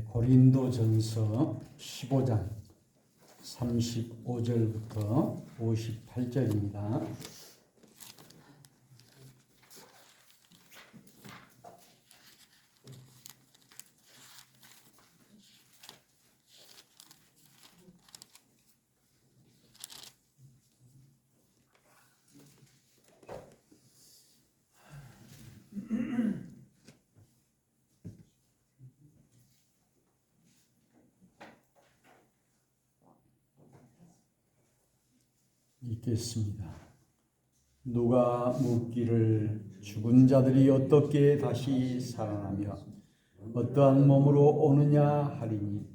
고린도전서 15장 35절부터 58절입니다. 읽겠습니다. 누가 묻기를 죽은 자들이 어떻게 다시 살아나며 어떠한 몸으로 오느냐 하리니,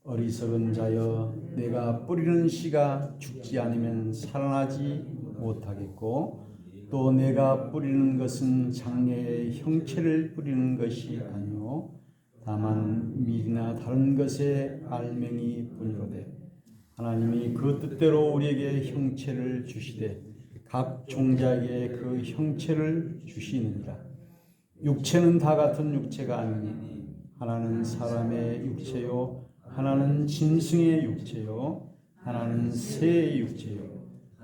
어리석은 자여, 내가 뿌리는 씨가 죽지 않으면 살아나지 못하겠고, 또 내가 뿌리는 것은 장래의 형체를 뿌리는 것이 아니요 다만 밀이나 다른 것의 알맹이 뿐이로되, 하나님이 그 뜻대로 우리에게 형체를 주시되 각 종자에게 그 형체를 주시느니라. 육체는 다 같은 육체가 아니니, 하나는 사람의 육체요, 하나는 짐승의 육체요, 하나는 새의 육체요,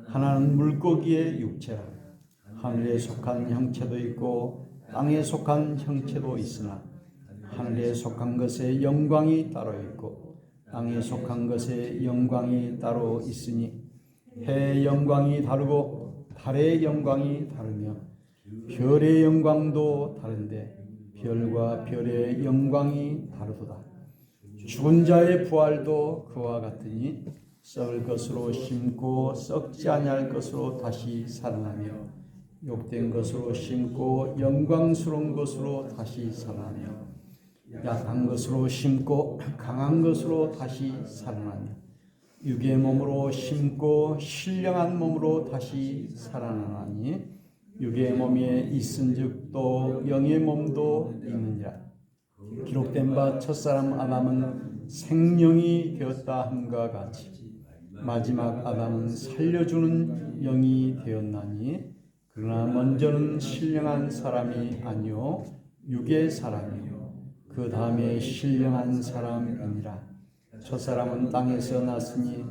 하나는 물고기의 육체라. 하늘에 속한 형체도 있고 땅에 속한 형체도 있으나, 하늘에 속한 것의 영광이 따로 있고 땅에 속한 것의 영광이 따로 있으니, 해의 영광이 다르고 달의 영광이 다르며 별의 영광도 다른데 별과 별의 영광이 다르도다. 죽은 자의 부활도 그와 같으니, 썩을 것으로 심고 썩지 아니할 것으로 다시 살아나며, 욕된 것으로 심고 영광스러운 것으로 다시 살아나며, 약한 것으로 심고 강한 것으로 다시 살아나며, 육의 몸으로 심고 신령한 몸으로 다시 살아나니, 육의 몸에 있은즉 또 영의 몸도 있느니라. 기록된 바 첫사람 아담은 생명이 되었다 함과 같이 마지막 아담은 살려주는 영이 되었나니, 그러나 먼저는 신령한 사람이 아니요 육의 사람이요 그 다음에 신령한 사람이니라. 첫사람은 땅에서 났으니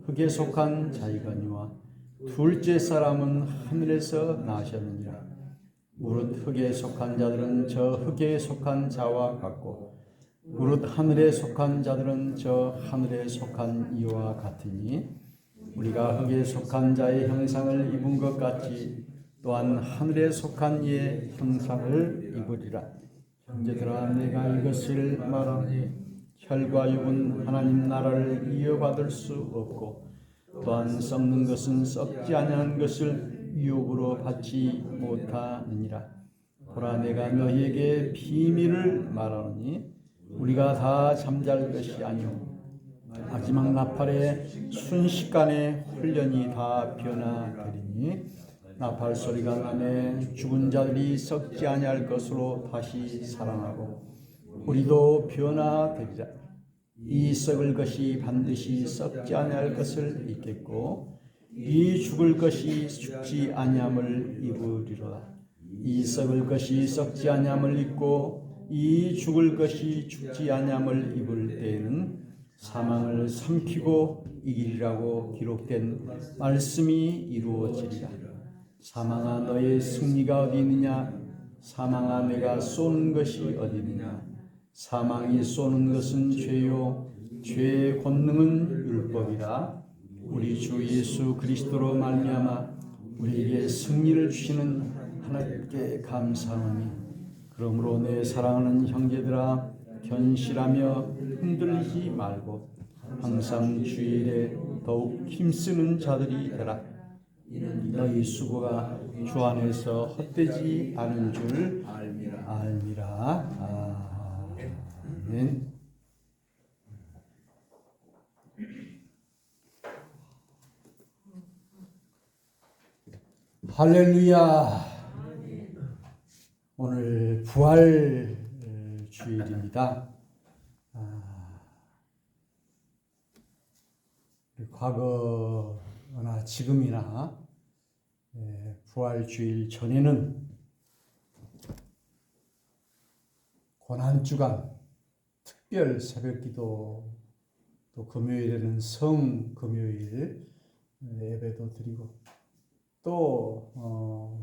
흙에 속한 자이거니와 둘째 사람은 하늘에서 나셨느니라. 무릇 흙에 속한 자들은 저 흙에 속한 자와 같고, 무릇 하늘에 속한 자들은 저 하늘에 속한 이와 같으니, 우리가 흙에 속한 자의 형상을 입은 것 같이 또한 하늘에 속한 이의 형상을 입으리라. 형제들아, 내가 이것을 말하니, 혈과 육은 하나님 나라를 이어받을 수 없고, 또한 썩는 것은 썩지 아니하는 것을 유업으로 받지 못하느니라. 보라, 내가 너희에게 비밀을 말하노니, 우리가 다 잠잘 것이 아니오 마지막 나팔의 순식간에 훈련이 다 변화되리니, 나팔 소리가 나매 죽은 자들이 썩지 아니할 것으로 다시 살아나고 우리도 변화되리라. 이 썩을 것이 반드시 썩지 아니할 것을 입겠고, 이 죽을 것이 죽지 아니함을 입으리로다. 이 썩을 것이 썩지 아니함을 입고 이 죽을 것이 죽지 아니함을 입을 때에는 사망을 삼키고 이기리라고 기록된 말씀이 이루어지리라. 사망아, 너의 승리가 어디 있느냐? 사망아, 내가 쏘는 것이 어디 있느냐? 사망이 쏘는 것은 죄요, 죄의 권능은 율법이라. 우리 주 예수 그리스도로 말미암아 우리에게 승리를 주시는 하나님께 감사하노니, 그러므로 내 사랑하는 형제들아, 견실하며 흔들리지 말고 항상 주일에 더욱 힘쓰는 자들이 되라. 너희 수고가 주 안에서 헛되지 않은 줄 알미라. 아멘. 할렐루야. 오늘 부활 주일입니다. 과거나 지금이나 부활주일 전에는 고난주간, 특별 새벽기도, 또 금요일에는 성금요일 예배도 드리고, 또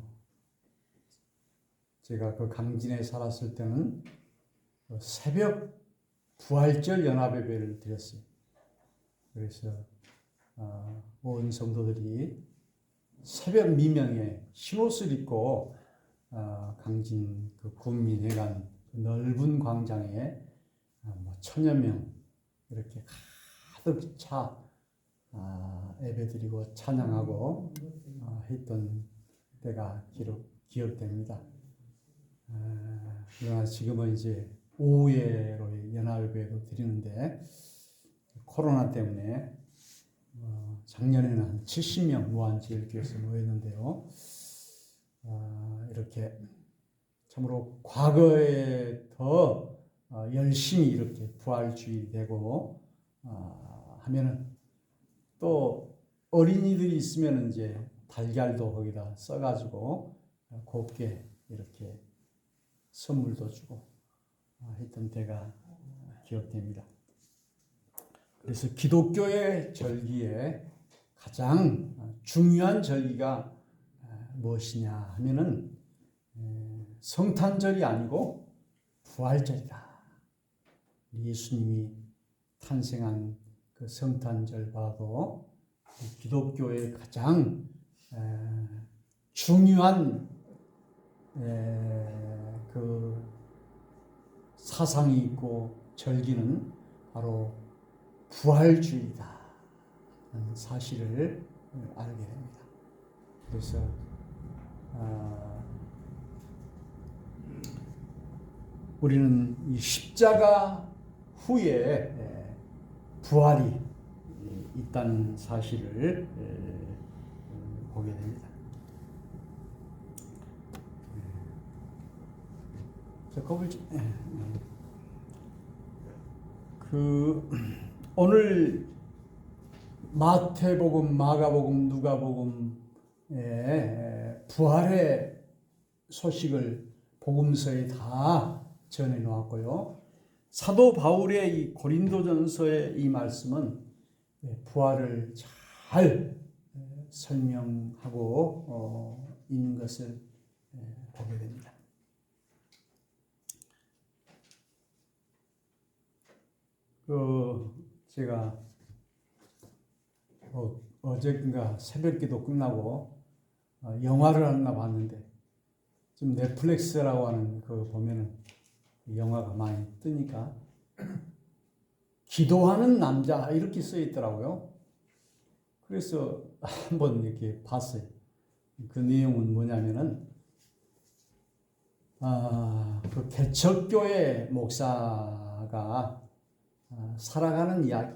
제가 그 강진에 살았을 때는 새벽 부활절 연합예배를 드렸어요. 그래서 온 성도들이 새벽 미명에 흰옷을 입고 강진 그 군민회관 그 넓은 광장에 뭐 1000여 명 이렇게 가득 차 예배드리고 찬양하고 했던 때가 기억됩니다. 그러나 지금은 이제 오후에로 연합예배도 드리는데 코로나 때문에 작년에는 한 70명 무한제일교회에서 모였는데요. 이렇게 참으로 과거에 더 열심히 이렇게 부활주의 되고 하면은 또 어린이들이 있으면 이제 달걀도 거기다 써가지고 곱게 이렇게 선물도 주고 했던 때가 기억됩니다. 그래서 기독교의 절기에 가장 중요한 절기가 무엇이냐 하면은 성탄절이 아니고 부활절이다. 예수님이 탄생한 그 성탄절과도 기독교의 가장 중요한 그 사상이 있고 절기는 바로 부활주의다 하는 사실을 알게 됩니다. 그래서 우리는 이 십자가 후에 부활이 있다는 사실을 보게 됩니다. 오늘 마태복음, 마가복음, 누가복음의 부활의 소식을 복음서에 다 전해 놓았고요. 사도 바울의 이 고린도전서의 이 말씀은 부활을 잘 설명하고 있는 것을 보게 됩니다. 제가 어제인가 새벽기도 끝나고 영화를 하나 봤는데 지금 넷플릭스라고 하는 그 보면은 영화가 많이 뜨니까 기도하는 남자 이렇게 써 있더라고요. 그래서 한번 이렇게 봤어요. 그 내용은 뭐냐면은 그 개척교회 목사가 살아가는 이야기.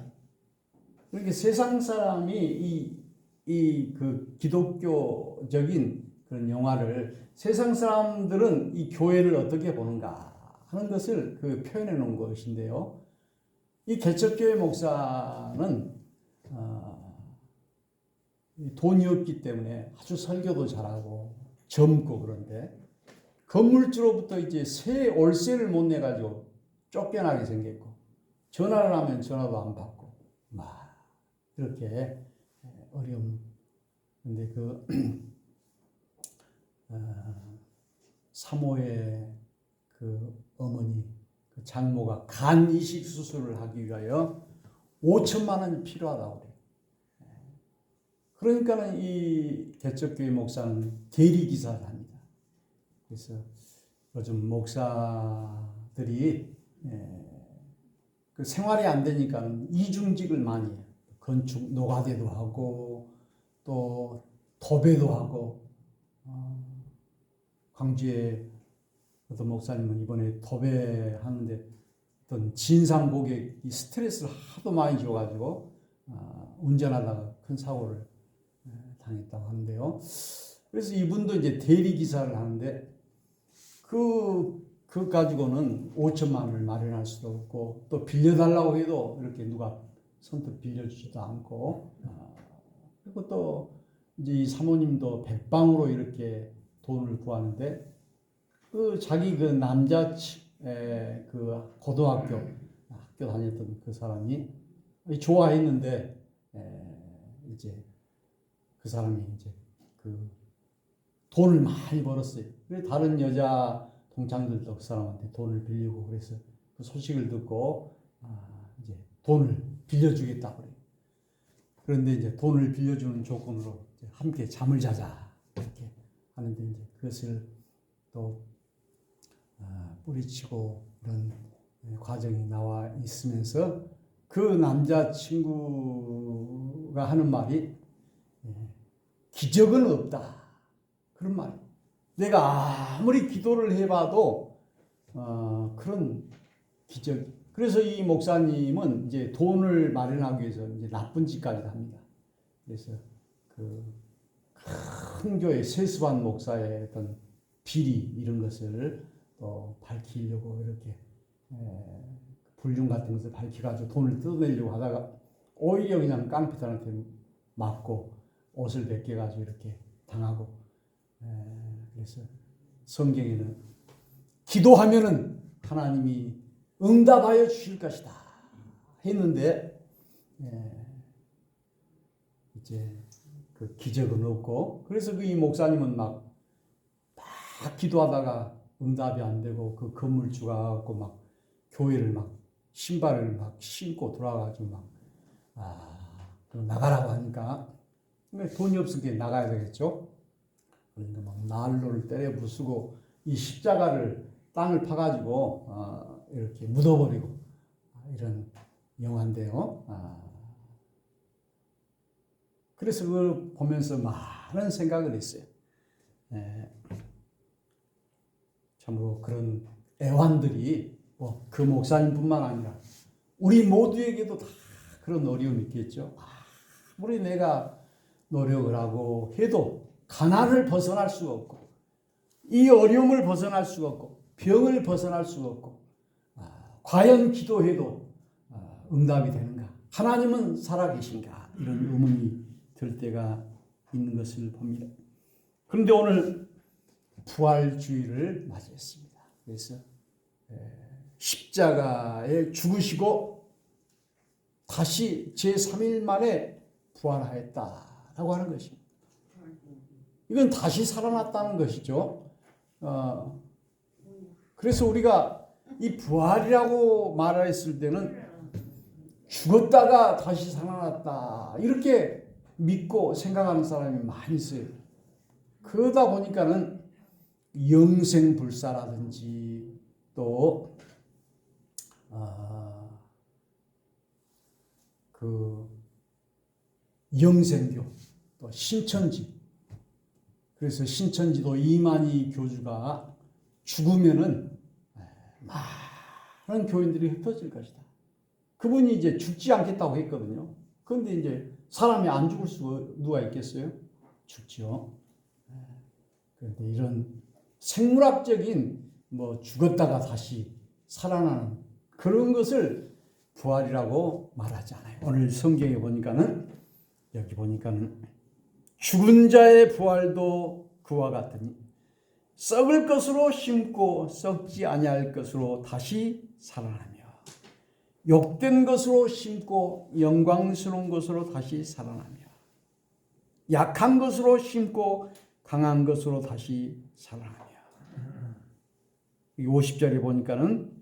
그러니까 세상 사람이 그 기독교적인 그런 영화를 세상 사람들은 이 교회를 어떻게 보는가 하는 것을 그 표현해 놓은 것인데요. 이 개척교회 목사는 돈이 없기 때문에 아주 설교도 잘하고 젊고 그런데 건물주로부터 이제 새 월세를 못 내가지고 쫓겨나게 생겼고 전화를 하면 전화도 안 받고 막 이렇게 어려움. 근데 사모의 그 어머니, 그 장모가 간 이식 수술을 하기 위하여 5천만 원이 필요하다고 그래요. 그러니까는 이 개척교회 목사는 대리기사를 합니다. 그래서 요즘 목사들이 그 생활이 안 되니까는 이중직을 많이 해요. 건축 노가대도 하고 또 도배도 하고 광주에 어떤 목사님은 이번에 도배하는데 어떤 진상 고객이 스트레스를 하도 많이 줘가지고 운전하다가 큰 사고를 당했다고 하는데요. 그래서 이분도 이제 대리기사를 하는데 그 가지고는 5천만 원을 마련할 수도 없고 또 빌려달라고 해도 이렇게 누가 선뜻 빌려주지도 않고 그리고 또 이제 이 사모님도 백방으로 이렇게 돈을 구하는데 자기 그 남자 그 고등학교 학교 다녔던 그 사람이 좋아했는데 이제 그 사람이 이제 그 돈을 많이 벌었어요. 그래서 다른 여자 동창들도 그 사람한테 돈을 빌리고 그래서 그 소식을 듣고 이제 돈을 빌려주겠다 그래요. 그런데 이제 돈을 빌려주는 조건으로 이제 함께 잠을 자자 이렇게 하는데 이제 그것을 또 뿌리치고 이런 과정이 나와 있으면서 그 남자친구가 하는 말이 기적은 없다. 그런 말이에요. 내가 아무리 기도를 해봐도 그런 기적. 그래서 이 목사님은 이제 돈을 마련하기 위해서 이제 나쁜 짓까지 합니다. 그래서 그 큰 교회 세스반 목사의 어떤 비리 이런 것을 또 밝히려고 이렇게 불륜 같은 것을 밝혀가지고 돈을 뜯어내려고 하다가 오히려 그냥 깡패들한테 맞고 옷을 벗겨가지고 이렇게 당하고 그래서 성경에는 기도하면은 하나님이 응답하여 주실 것이다 했는데 이제 그 기적은 없고 그래서 그 이 목사님은 막 기도하다가 응답이 안 되고 그 건물주가 갖고 막 교회를 막 신발을 막 신고 돌아가지고 막 나가라고 하니까 돈이 없으니까 나가야 되겠죠. 그러니까 막 난로를 때려 부수고 이 십자가를 땅을 파가지고 이렇게 묻어버리고 이런 영화인데요. 그래서 그걸 보면서 많은 생각을 했어요. 참으로 그런 애환들이 그 목사님뿐만 아니라 우리 모두에게도 다 그런 어려움이 있겠죠. 아무리 내가 노력을 하고 해도 가난을 벗어날 수가 없고 이 어려움을 벗어날 수가 없고 병을 벗어날 수가 없고 과연 기도해도 응답이 되는가? 하나님은 살아계신가? 이런 의문이 들 때가 있는 것을 봅니다. 그런데 오늘 부활주의를 맞이했습니다. 그래서 십자가에 죽으시고 다시 제3일 만에 부활하였다라고 하는 것입니다. 이건 다시 살아났다는 것이죠. 그래서 우리가 이 부활이라고 말했을 때는 죽었다가 다시 살아났다 이렇게 믿고 생각하는 사람이 많이 있어요. 그러다 보니까는 영생불사라든지 또 그 영생교 또 신천지 그래서 신천지도 이만희 교주가 죽으면은 많은 교인들이 흩어질 것이다. 그분이 이제 죽지 않겠다고 했거든요. 그런데 이제 사람이 안 죽을 수가 누가 있겠어요? 죽죠. 그런데 이런 생물학적인 죽었다가 다시 살아나는 그런 것을 부활이라고 말하지 않아요. 오늘 성경에 보니까는 여기 보니까는 죽은 자의 부활도 그와 같으니 썩을 것으로 심고 썩지 아니할 것으로 다시 살아나며 욕된 것으로 심고 영광스러운 것으로 다시 살아나며 약한 것으로 심고 강한 것으로 다시 살아나며 50절에 보니까는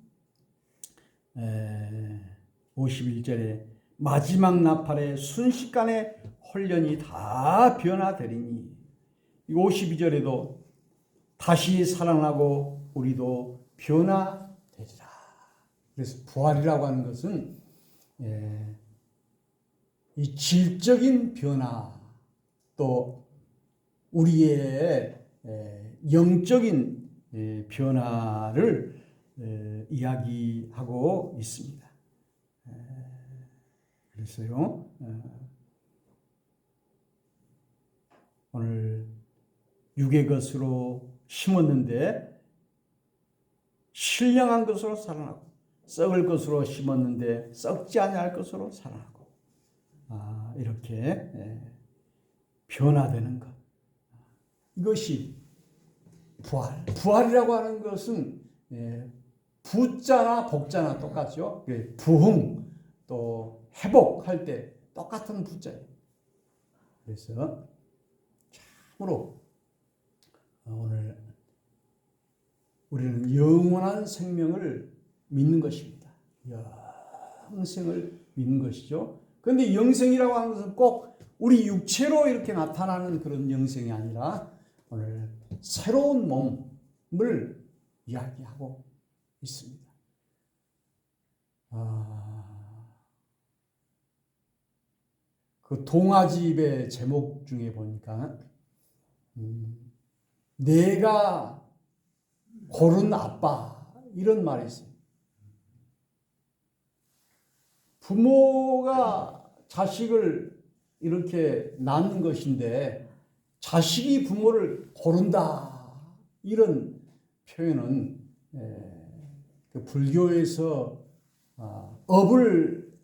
51절에 마지막 나팔에 순식간에 홀련이 다 변화되리니 52절에도 다시 살아나고 우리도 변화되리라. 그래서 부활이라고 하는 것은 이 질적인 변화 또 우리의 영적인 변화를 이야기하고 있습니다. 그래서요 오늘 육의 것으로 심었는데 신령한 것으로 살아나고 썩을 것으로 심었는데 썩지 아니할 것으로 살아나고 이렇게 변화되는 것 이것이 부활이라고 하는 것은 부자나 복자나 똑같죠. 부흥 또 회복할 때 똑같은 부자예요. 그래서 참으로 오늘 우리는 영원한 생명을 믿는 것입니다. 영생을 믿는 것이죠. 그런데 영생이라고 하는 것은 꼭 우리 육체로 이렇게 나타나는 그런 영생이 아니라 오늘 새로운 몸을 이야기하고 있습니다. 그 동화집의 제목 중에 보니까 내가 고른 아빠 이런 말이 있어요. 부모가 자식을 이렇게 낳는 것인데 자식이 부모를 고른다 이런 표현은 그 불교에서 업을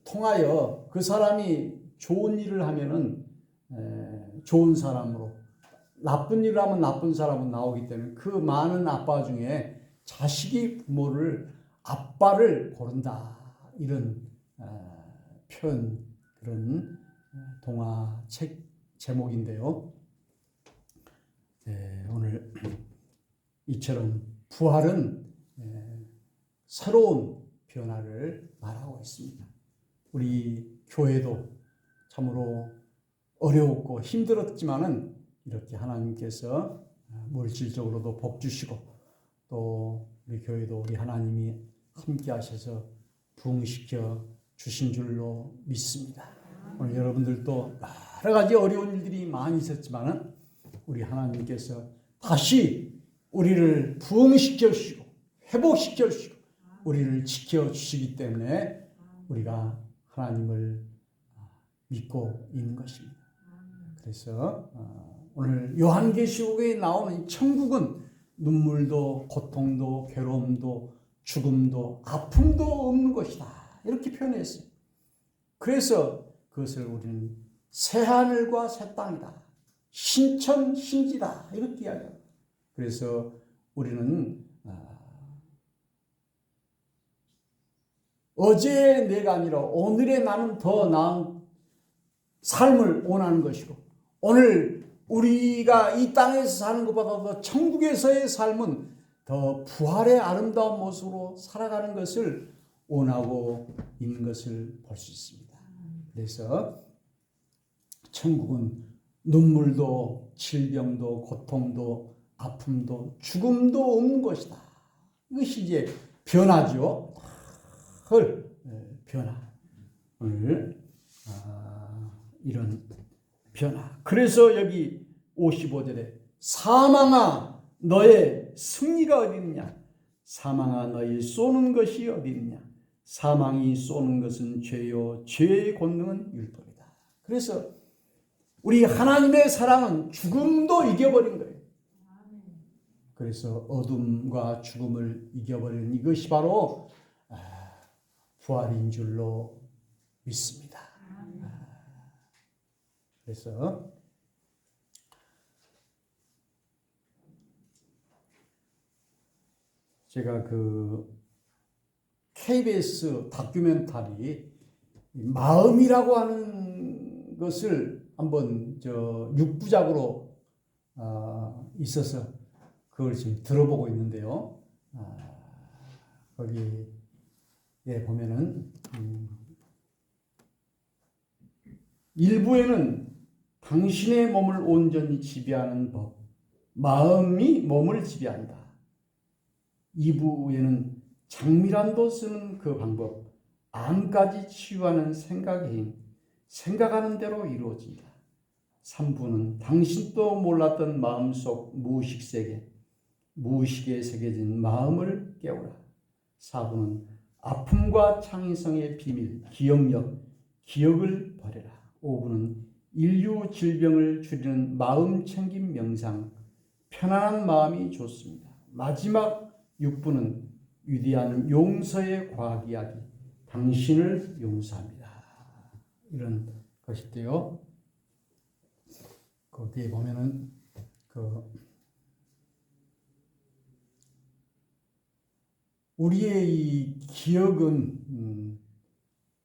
통하여 그 사람이 좋은 일을 하면은 좋은 사람으로, 나쁜 일을 하면 나쁜 사람은 나오기 때문에 그 많은 아빠 중에 자식이 부모를 아빠를 고른다 이런 표현, 그런 동화책 제목인데요. 오늘 이처럼 부활은 새로운 변화를 말하고 있습니다. 우리 교회도 참으로 어려웠고 힘들었지만은 이렇게 하나님께서 물질적으로도 복 주시고 또 우리 교회도 우리 하나님이 함께 하셔서 부흥시켜 주신 줄로 믿습니다. 오늘 여러분들도 여러 가지 어려운 일들이 많이 있었지만은 우리 하나님께서 다시 우리를 부흥시켜 주시고 회복시켜 주시고 우리를 지켜 주시기 때문에 우리가 하나님을 믿고 있는 것입니다. 그래서 오늘 요한계시록에 나오는 천국은 눈물도 고통도 괴로움도 죽음도 아픔도 없는 것이다 이렇게 표현했어요. 그래서 그것을 우리는 새하늘과 새 땅이다, 신천 신지다 이렇게 이야기합니다. 그래서 우리는 어제의 내가 아니라 오늘의 나는 더 나은 삶을 원하는 것이고 오늘 우리가 이 땅에서 사는 것보다 더 천국에서의 삶은 더 부활의 아름다운 모습으로 살아가는 것을 원하고 있는 것을 볼 수 있습니다. 그래서 천국은 눈물도 질병도 고통도 아픔도 죽음도 없는 것이다. 이것이 이제 변화죠. 변화. 오늘 이런 변화. 그래서 여기 55절에 사망아 너의 승리가 어디 있느냐? 사망아 너희 쏘는 것이 어디 있느냐? 사망이 쏘는 것은 죄요 죄의 권능은 율법이다. 그래서 우리 하나님의 사랑은 죽음도 이겨버린 거예요. 그래서 어둠과 죽음을 이겨버리는 이것이 바로 부활인 줄로 믿습니다. 그래서 제가 그 KBS 다큐멘터리 마음이라고 하는 것을 한번 6부작으로 있어서 그걸 지금 들어보고 있는데요. 거기에 보면은 1부에는 당신의 몸을 온전히 지배하는 법, 마음이 몸을 지배한다. 2부에는 장미란도 쓰는 그 방법, 암까지 치유하는 생각의 힘, 생각하는 대로 이루어진다. 3부는 당신도 몰랐던 마음속 무의식 세계, 무의식에 새겨진 마음을 깨우라. 4부는 아픔과 창의성의 비밀, 기억력, 기억을 버려라. 5부는 인류 질병을 줄이는 마음 챙김 명상, 편안한 마음이 좋습니다. 마지막 6부는 위대한 용서의 과학 이야기, 당신을 용서합니다. 이런 것인데요. 거기에 보면은 우리의 이 기억은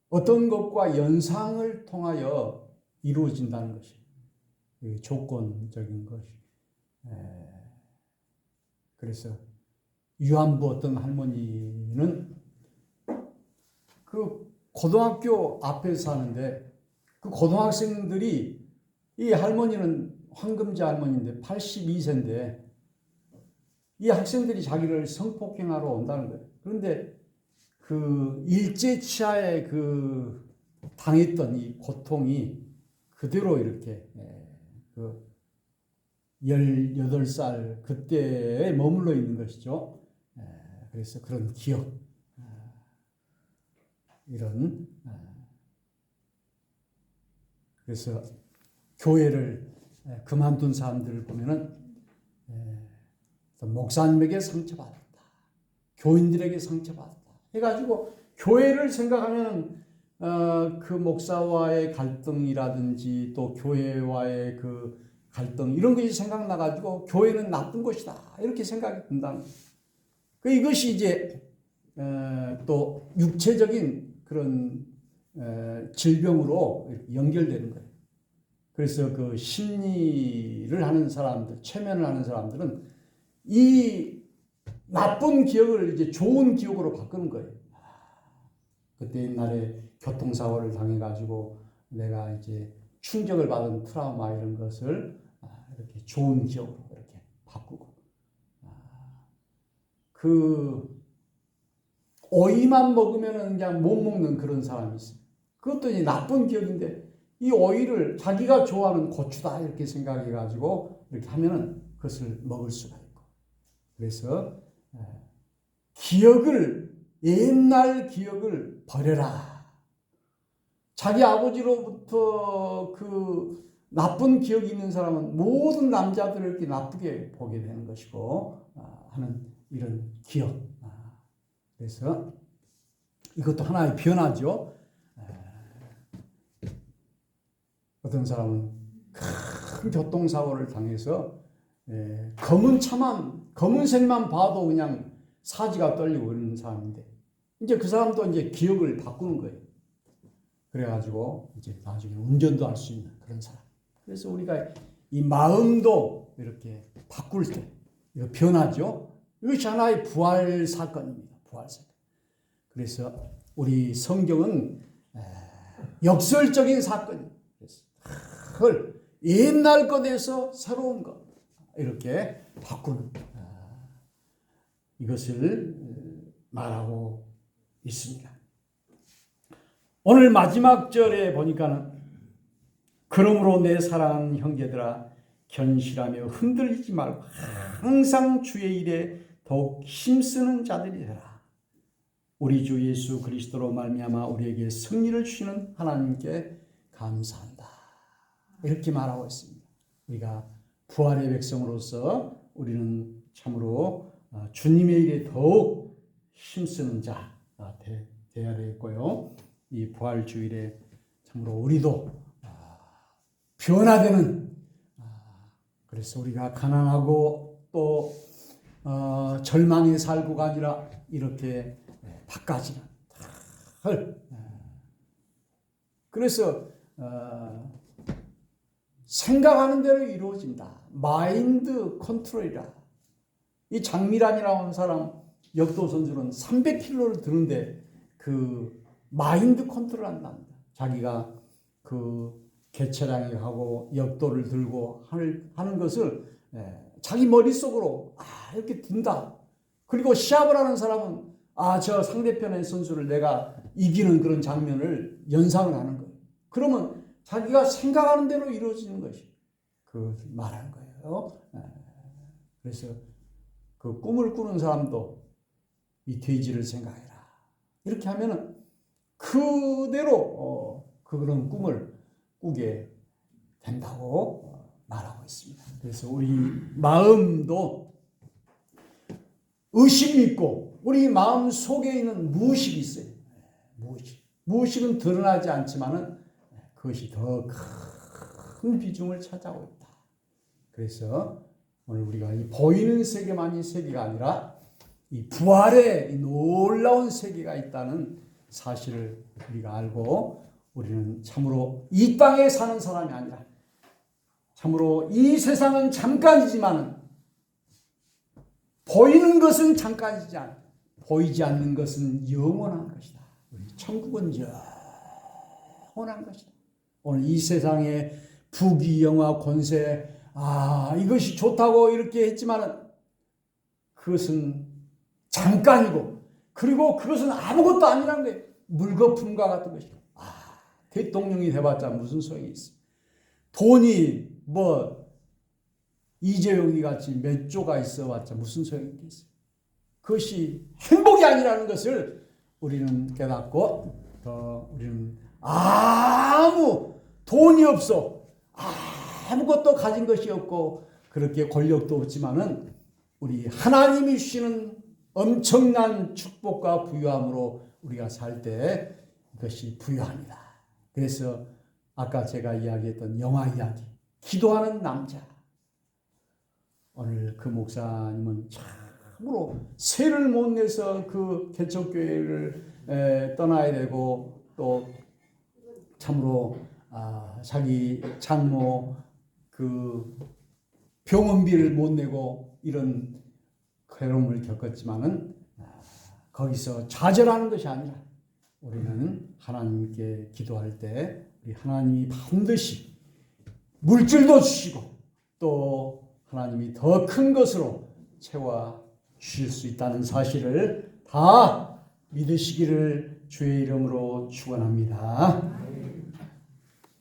어떤 것과 연상을 통하여 이루어진다는 것이 조건적인 것이. 그래서 유한부 어떤 할머니는 그 고등학교 앞에서 사는데 그 고등학생들이 이 할머니는 황금지 할머니인데 82세인데 이 학생들이 자기를 성폭행하러 온다는 거예요. 그런데 그 일제치하에 그 당했던 이 고통이 그대로 이렇게 그 18살 그때에 머물러 있는 것이죠. 그래서 그런 기억, 이런, 그래서 교회를 그만둔 사람들을 보면은 목사님에게 상처받았다, 교인들에게 상처받았다 해가지고 교회를 생각하면 그 목사와의 갈등이라든지 또 교회와의 그 갈등 이런 것이 생각나가지고 교회는 나쁜 곳이다 이렇게 생각이 든다. 이것이 이제 또 육체적인 그런 질병으로 연결되는 거예요. 그래서 그 심리를 하는 사람들, 최면을 하는 사람들은 이 나쁜 기억을 이제 좋은 기억으로 바꾸는 거예요. 그때 옛날에 교통사고를 당해가지고 내가 이제 충격을 받은 트라우마 이런 것을 이렇게 좋은 기억으로 이렇게 바꾸고, 그 오이만 먹으면 그냥 못 먹는 그런 사람이 있어요. 그것도 이제 나쁜 기억인데 이 오이를 자기가 좋아하는 고추다 이렇게 생각해가지고 이렇게 하면은 그것을 먹을 수가 있고. 그래서 옛날 기억을 버려라. 자기 아버지로부터 그 나쁜 기억이 있는 사람은 모든 남자들을 이렇게 나쁘게 보게 되는 것이고 하는 이런 기억. 그래서 이것도 하나의 변화죠. 어떤 사람은 큰 교통사고를 당해서 검은색만 봐도 그냥 사지가 떨리고 그러는 사람인데 이제 그 사람도 이제 기억을 바꾸는 거예요. 그래가지고 이제 나중에 운전도 할 수 있는 그런 사람. 그래서 우리가 이 마음도 이렇게 바꿀 때 이거 변하죠. 이것이 하나의 부활 사건입니다. 부활 사건. 그래서 우리 성경은 역설적인 사건입니다. 그걸 옛날 것에서 새로운 것 이렇게 바꾸는 이것을 말하고 있습니다. 오늘 마지막 절에 보니까는 그러므로 내 사랑하는 형제들아 견실하며 흔들리지 말고 항상 주의 일에 더욱 힘쓰는 자들이 되라. 우리 주 예수 그리스도로 말미암아 우리에게 승리를 주시는 하나님께 감사한다. 이렇게 말하고 있습니다. 우리가 부활의 백성으로서 우리는 참으로 주님의 일에 더욱 힘쓰는 자가 되어야 되겠고요. 이 부활 주일에 참으로 우리도 변화되는, 그래서 우리가 가난하고 또 절망에 살고가 아니라 이렇게 바꿔지는. 그래서 생각하는 대로 이루어진다. 마인드 컨트롤이라. 이 장미란이라고 하는 사람 역도 선수는 300kg를 드는데 그 마인드 컨트롤 한답니다. 자기가 그 개체량이 하고 역도를 들고 하는 것을 자기 머릿속으로 이렇게 든다. 그리고 시합을 하는 사람은 저 상대편의 선수를 내가 이기는 그런 장면을 연상을 하는 거예요. 그러면 자기가 생각하는 대로 이루어지는 것이 그 말하는 거예요. 그래서 그 꿈을 꾸는 사람도 이 돼지를 생각해라. 이렇게 하면은 그대로 그런 꿈을 꾸게 된다고 말하고 있습니다. 그래서 우리 마음도 의식이 있고 우리 마음 속에 있는 무의식이 있어요. 무의식은 드러나지 않지만은 그것이 더 큰 비중을 차지하고 있다. 그래서 오늘 우리가 이 보이는 세계만이 세계가 아니라 이 부활의 이 놀라운 세계가 있다는 사실을 우리가 알고 우리는 참으로 이 땅에 사는 사람이 아니라 참으로 이 세상은 잠깐이지만 보이는 것은 잠깐이지 않아 보이지 않는 것은 영원한 것이다. 우리 천국은 영원한 것이다. 오늘 이 세상의 부귀 영화 권세 이것이 좋다고 이렇게 했지만 그것은 잠깐이고 그리고 그것은 아무것도 아니라는 거예요. 물거품과 같은 것이다. 대통령이 돼봤자 무슨 소용이 있어. 돈이 이재용이 같이 몇 조가 있어봤자 무슨 소용이 있겠어요. 그것이 행복이 아니라는 것을 우리는 깨닫고 우리는 아무 돈이 없어 아무것도 가진 것이 없고 그렇게 권력도 없지만은 우리 하나님이 주시는 엄청난 축복과 부유함으로 우리가 살 때 이것이 부유합니다. 그래서 아까 제가 이야기했던 영화 이야기 기도하는 남자 오늘 그 목사님은 참으로 세를 못 내서 그 개척교회를 떠나야 되고 또 참으로 자기 장모 그 병원비를 못 내고 이런 괴로움을 겪었지만은 거기서 좌절하는 것이 아니라 우리는 하나님께 기도할 때 우리 하나님이 반드시 물질도 주시고 또 하나님이 더 큰 것으로 채워 주실 수 있다는 사실을 다 믿으시기를 주의 이름으로 축원합니다.